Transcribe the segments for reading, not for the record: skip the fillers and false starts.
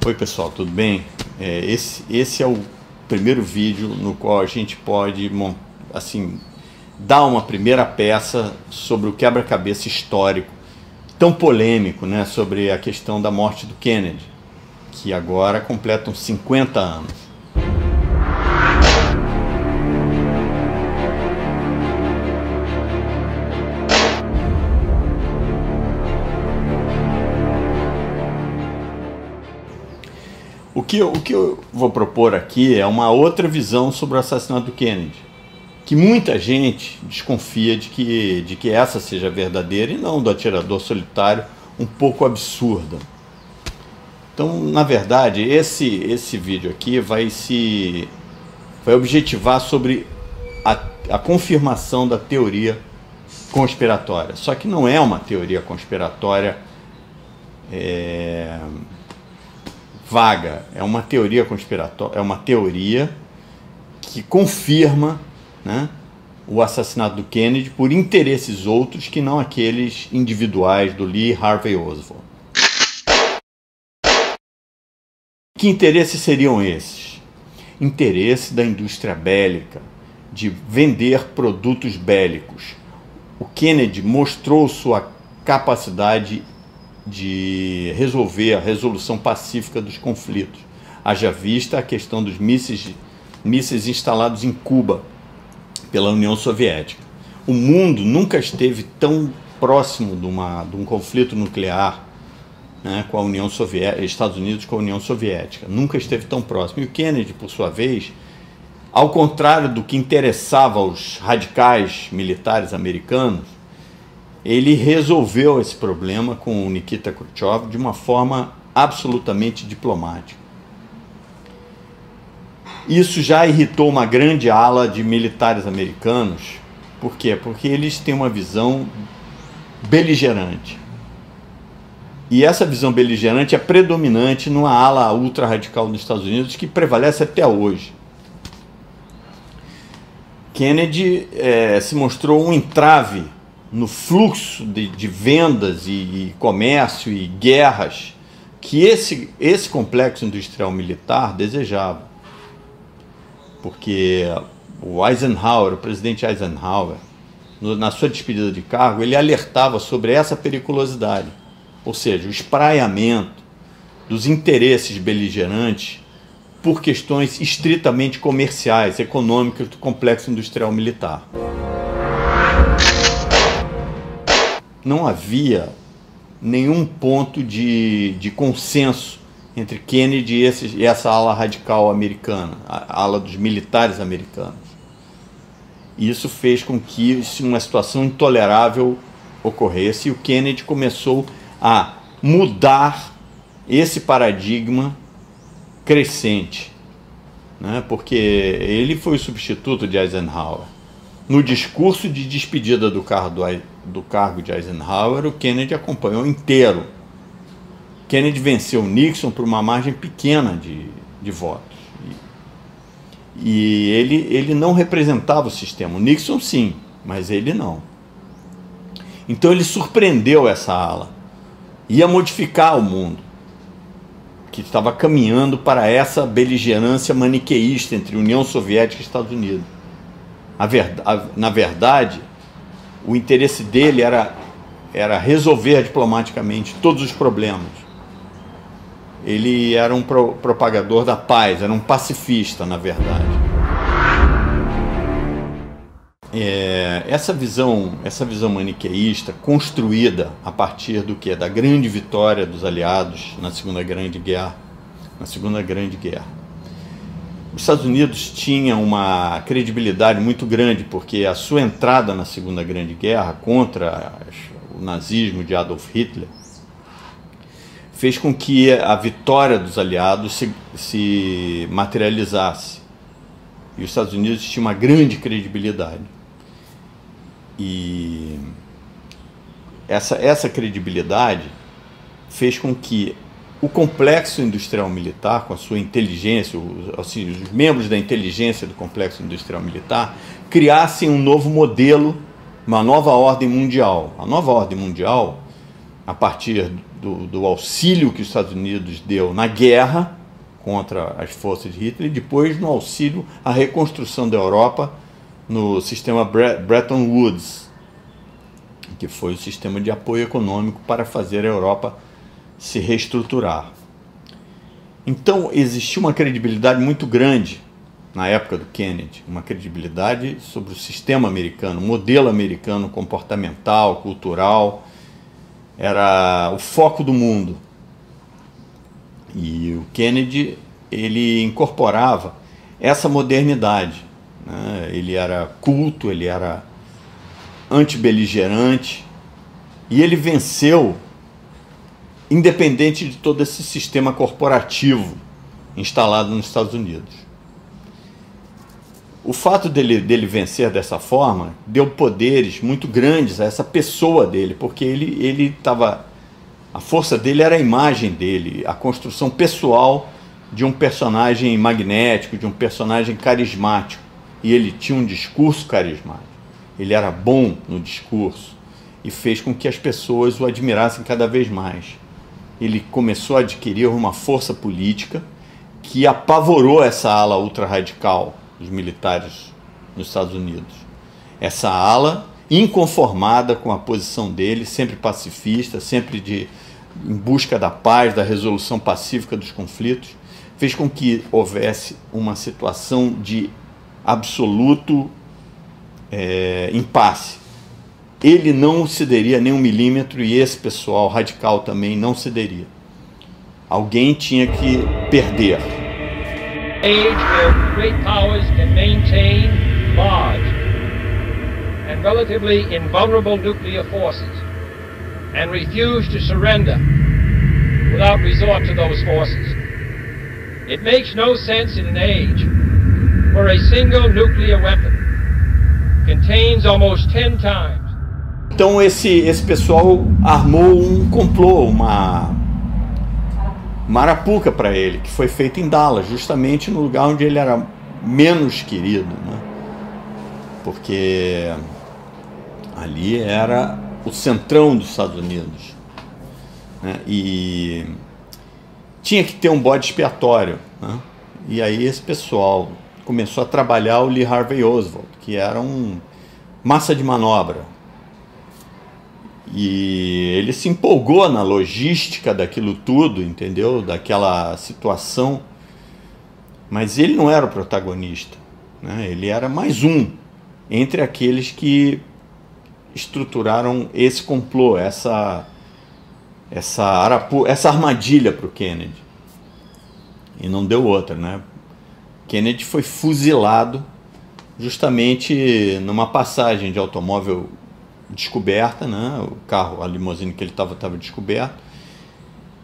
Oi pessoal, tudo bem? Esse é o primeiro vídeo no qual a gente pode assim, dar uma primeira peça sobre o quebra-cabeça histórico tão polêmico, né, sobre a questão da morte do Kennedy, que agora completam 50 anos. O que eu vou propor aqui é uma outra visão sobre o assassinato do Kennedy, que muita gente desconfia de que essa seja verdadeira e não do atirador solitário um pouco absurda. Então, na verdade, esse vídeo aqui vai objetivar sobre a confirmação da teoria conspiratória. Só que não é uma teoria conspiratória vaga, é uma teoria conspiratória, é uma teoria que confirma, né, o assassinato do Kennedy por interesses outros que não aqueles individuais do Lee Harvey Oswald. Que interesses seriam esses? Interesse da indústria bélica, de vender produtos bélicos. O Kennedy mostrou sua capacidade de resolver a resolução pacífica dos conflitos. Haja vista a questão dos mísseis instalados em Cuba pela União Soviética. O mundo nunca esteve tão próximo de um conflito nuclear, né, com a União Soviética, Estados Unidos com a União Soviética. Nunca esteve tão próximo. E o Kennedy, por sua vez, ao contrário do que interessava aos radicais militares americanos, ele resolveu esse problema com o Nikita Khrushchev de uma forma absolutamente diplomática. Isso já irritou uma grande ala de militares americanos. Por quê? Porque eles têm uma visão beligerante. E essa visão beligerante é predominante numa ala ultra-radical dos Estados Unidos que prevalece até hoje. Kennedy se mostrou um entrave no fluxo de vendas e comércio e guerras que esse complexo industrial militar desejava. Porque o presidente Eisenhower, na sua despedida de cargo, ele alertava sobre essa periculosidade, ou seja, o espraiamento dos interesses beligerantes por questões estritamente comerciais, econômicas do complexo industrial militar. Não havia nenhum ponto de consenso entre Kennedy e essa ala radical americana, a ala dos militares americanos. E isso fez com que uma situação intolerável ocorresse e o Kennedy começou a mudar esse paradigma crescente, né? Porque ele foi o substituto de Eisenhower. No discurso de despedida do cargo de Eisenhower, o Kennedy acompanhou inteiro. Kennedy venceu Nixon por uma margem pequena de votos. E ele não representava o sistema. O Nixon sim, mas ele não. Então ele surpreendeu essa ala. Ia modificar o mundo, que estava caminhando para essa beligerância maniqueísta entre União Soviética e Estados Unidos. Na verdade, o interesse dele era resolver diplomaticamente todos os problemas. Ele era um propagador da paz, era um pacifista, na verdade. Essa visão maniqueísta, construída a partir do quê? Da grande vitória dos aliados na Segunda Grande Guerra. Os Estados Unidos tinham uma credibilidade muito grande, porque a sua entrada na Segunda Grande Guerra contra o nazismo de Adolf Hitler fez com que a vitória dos aliados se materializasse. E os Estados Unidos tinham uma grande credibilidade. E essa credibilidade fez com que o complexo industrial militar, com a sua inteligência, os membros da inteligência do complexo industrial militar, criassem um novo modelo, uma nova ordem mundial. A nova ordem mundial, a partir do auxílio que os Estados Unidos deu na guerra contra as forças de Hitler, e depois no auxílio à reconstrução da Europa no sistema Bretton Woods, que foi o sistema de apoio econômico para fazer a Europa se reestruturar. Então existiu uma credibilidade muito grande na época do Kennedy, uma credibilidade sobre o sistema americano, o modelo americano comportamental, cultural, era o foco do mundo. E o Kennedy, ele incorporava essa modernidade, né? Ele era culto, ele era antibeligerante, e ele venceu independente de todo esse sistema corporativo instalado nos Estados Unidos. O fato dele vencer dessa forma deu poderes muito grandes a essa pessoa dele, porque ele estava... A força dele era a imagem dele, a construção pessoal de um personagem magnético, de um personagem carismático. E ele tinha um discurso carismático. Ele era bom no discurso e fez com que as pessoas o admirassem cada vez mais. Ele começou a adquirir uma força política que apavorou essa ala ultra-radical dos militares nos Estados Unidos. Essa ala inconformada com a posição dele, sempre pacifista, sempre em busca da paz, da resolução pacífica dos conflitos, fez com que houvesse uma situação de absoluto impasse. Ele não cederia nem um milímetro, e esse pessoal radical também não cederia. Alguém tinha que perder. Age where great powers can maintain large and relatively invulnerable nuclear forces and refuse to surrender without resort to those forces. It makes no sense in an age where a single nuclear weapon contains almost 10 times. Então esse pessoal armou um complô, uma arapuca para ele, que foi feita em Dallas, justamente no lugar onde ele era menos querido, né? Porque ali era o centrão dos Estados Unidos, né? E tinha que ter um bode expiatório, né? E aí esse pessoal começou a trabalhar o Lee Harvey Oswald, que era um massa de manobra. E ele se empolgou na logística daquilo tudo, entendeu? Daquela situação. Mas ele não era o protagonista, né? Ele era mais um entre aqueles que estruturaram esse complô, essa armadilha para o Kennedy. E não deu outra, né? Kennedy foi fuzilado justamente numa passagem de automóvel descoberta, né? O carro, a limusine que ele estava descoberto,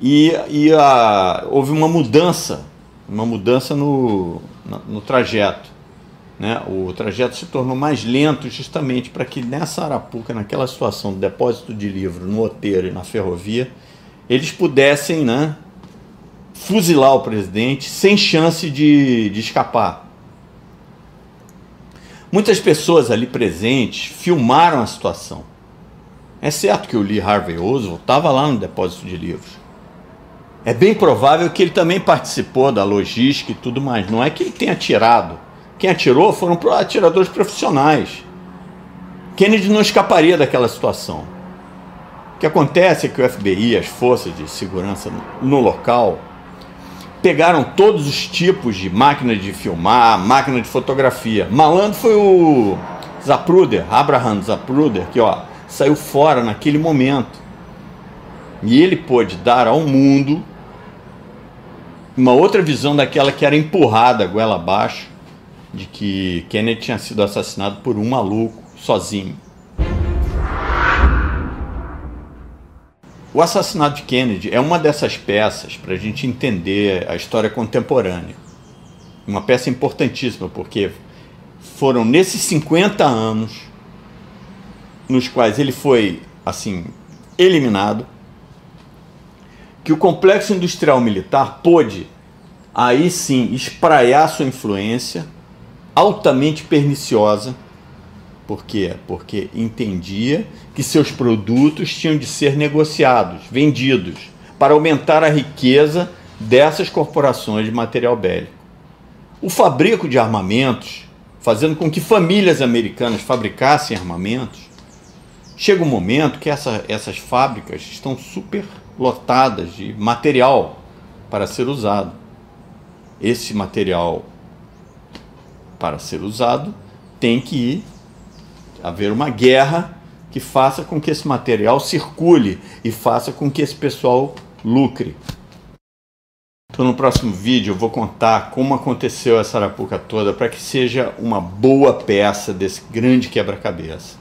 e houve uma mudança no trajeto, né? O trajeto se tornou mais lento justamente para que nessa arapuca, naquela situação do depósito de livro, no outeiro e na ferrovia, eles pudessem, né, fuzilar o presidente sem chance de escapar. Muitas pessoas ali presentes filmaram a situação. É certo que o Lee Harvey Oswald estava lá no depósito de livros. É bem provável que ele também participou da logística e tudo mais. Não é que ele tenha atirado. Quem atirou foram atiradores profissionais. Kennedy não escaparia daquela situação. O que acontece é que o FBI, as forças de segurança no local, pegaram todos os tipos de máquina de filmar, máquina de fotografia. Malandro foi o Zapruder, Abraham Zapruder, que saiu fora naquele momento. E ele pôde dar ao mundo uma outra visão daquela que era empurrada goela abaixo, de que Kennedy tinha sido assassinado por um maluco, sozinho. O assassinato de Kennedy é uma dessas peças para a gente entender a história contemporânea. Uma peça importantíssima, porque foram nesses 50 anos nos quais ele foi, assim, eliminado, que o complexo industrial militar pôde, aí sim, espraiar sua influência altamente perniciosa. Por quê? Porque entendia que seus produtos tinham de ser negociados, vendidos. para aumentar a riqueza dessas corporações de material bélico. O fabrico de armamentos, fazendo com que famílias americanas fabricassem armamentos, chega um momento que essas fábricas estão super lotadas de material para ser usado. Esse material, para ser usado, tem que haver uma guerra que faça com que esse material circule e faça com que esse pessoal lucre. Então, no próximo vídeo eu vou contar como aconteceu essa arapuca toda para que seja uma boa peça desse grande quebra-cabeça.